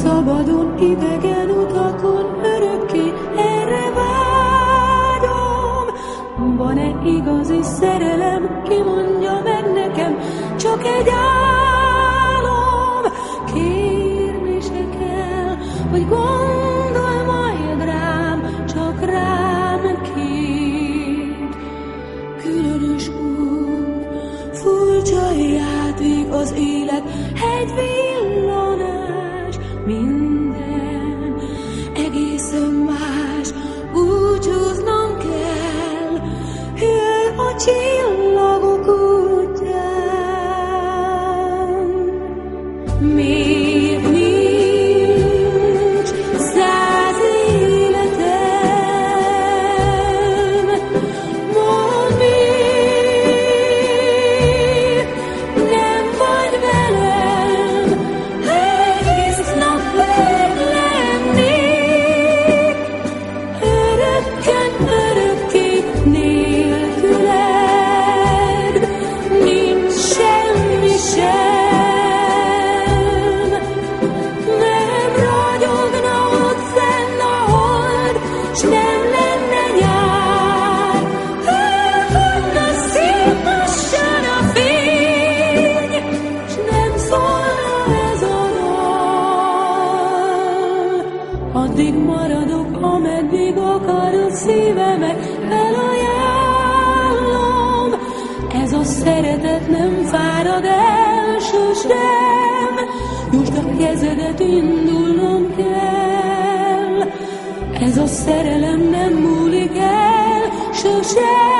szabadon, idegen utakon, örökké erre vágyom. Van-e igazi szerelem, ki mondja meg nekem, csak egy álom. Kérni se kell, hogy gondolj majd rám, csak rám két különös út. Furcsa játék az élet, egy villanás, minden egészen más, búcsúznom kell, hűl a csillagok útján. Még nincs 100 életem, mondd miért nem vagy velem, egész nap meglennék, örökken, örökké nélküled, nincs semmi sem. Nem ragyogna ott fenn a hold, s nem lenne nyár. Elfogyna szép lassan a fény, s nem szólna ez a dal. Addig maradok, ameddig akarod szívemet, felajánlom. Ez a szeretet nem fárad el sosem, nyújtsd a kezedet, indulnom kell. Ez a szerelem nem múlik el sosem.